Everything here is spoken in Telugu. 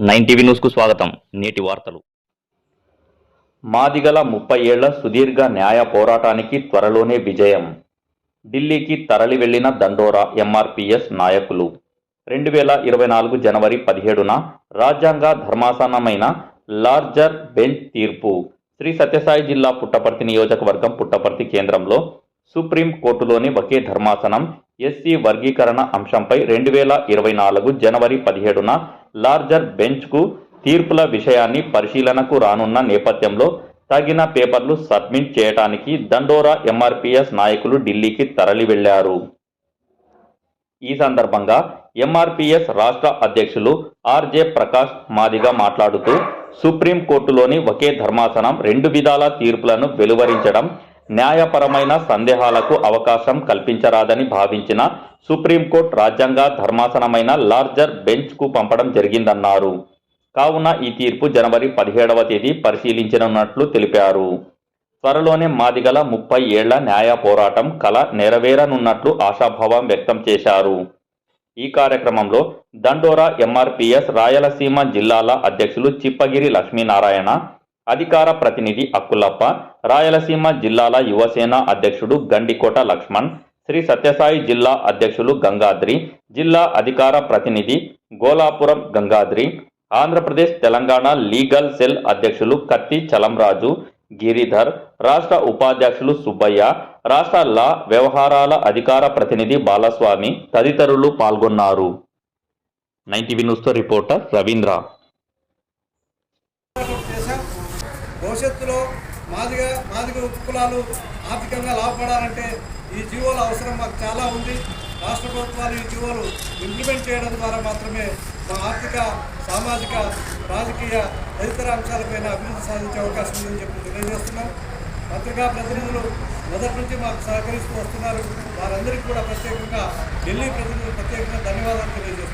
9 టీవీ న్యూస్కు స్వాగతం. నేటి వార్తలు. మాదిగల 30 ఏళ్ల సుదీర్ఘ న్యాయ పోరాటానికి త్వరలోనే విజయం. ఢిల్లీకి తరలి వెళ్లిన దండోరా ఎంఆర్పీఎస్ నాయకులు. 2024 జనవరి 17న రాజ్యాంగ ధర్మాసనమైన లార్జర్ బెంచ్ తీర్పు. శ్రీ సత్యసాయి జిల్లా పుట్టపర్తి నియోజకవర్గం పుట్టపర్తి కేంద్రంలో సుప్రీం కోర్టులోని ఒకే ధర్మాసనం ఎస్సీ వర్గీకరణ అంశంపై 2024 జనవరి 17న లార్జర్ బెంచ్కు తీర్పుల విషయాన్ని పరిశీలనకు రానున్న నేపథ్యంలో తగిన పేపర్లు సబ్మిట్ చేయడానికి దండోరా ఎంఆర్పీఎస్ నాయకులు ఢిల్లీకి తరలి వెళ్లారు. ఈ సందర్భంగా ఎంఆర్పీఎస్ రాష్ట్ర అధ్యక్షులు ఆర్జే ప్రకాష్ మాదిగ మాట్లాడుతూ సుప్రీం కోర్టులోని ఒకే ధర్మాసనం 2 విధాల తీర్పులను వెలువరించడం న్యాయపరమైన సందేహాలకు అవకాశం కల్పించరాదని భావించిన సుప్రీంకోర్టు రాజ్యాంగ ధర్మాసనమైన లార్జర్ బెంచ్కు పంపడం జరిగిందన్నారు. కావున ఈ తీర్పు జనవరి 17వ తేదీ పరిశీలించనున్నట్లు తెలిపారు. త్వరలోనే మాదిగల 30 ఏళ్ల న్యాయ పోరాటం కల నెరవేరనున్నట్లు ఆశాభావం వ్యక్తం చేశారు. ఈ కార్యక్రమంలో దండోరా ఎంఆర్పీఎస్ రాయలసీమ జిల్లాల అధ్యక్షులు చిప్పగిరి లక్ష్మీనారాయణ, అధికార ప్రతినిధి అక్కులప్ప, రాయలసీమ జిల్లాల యువసేన అధ్యక్షుడు గండికోట లక్ష్మణ్, శ్రీ సత్యసాయి జిల్లా అధ్యక్షులు గంగాద్రి, జిల్లా అధికార ప్రతినిధి గోలాపురం గంగాద్రి, ఆంధ్రప్రదేశ్ తెలంగాణ లీగల్ సెల్ అధ్యక్షులు కత్తి చలంరాజు, గిరిధర్, రాష్ట్ర ఉపాధ్యక్షులు సుబ్బయ్య, రాష్ట్ర లా వ్యవహారాల అధికార ప్రతినిధి బాలస్వామి తదితరులు పాల్గొన్నారు. 9 టీవీ న్యూస్తో రిపోర్టర్ రవీంద్ర. భవిష్యత్తులో మాదిగ కులాలు ఆర్థికంగా లాభపడాలంటే ఈ జీవోల అవసరం మాకు చాలా ఉంది. రాష్ట్ర ప్రభుత్వాలు ఈ జీవోలు ఇంప్లిమెంట్ చేయడం ద్వారా మాత్రమే మా ఆర్థిక, సామాజిక, రాజకీయ తదితర అంశాలపైన అభివృద్ధి సాధించే అవకాశం ఉందని చెప్పి తెలియజేస్తున్నాం. పత్రికా ప్రతినిధులు మొదటి నుంచి మాకు సహకరిస్తూ వస్తున్నారు. వారందరికీ కూడా ప్రత్యేకంగా ఢిల్లీ ప్రతినిధులు ప్రత్యేకంగా ధన్యవాదాలు తెలియజేస్తున్నారు.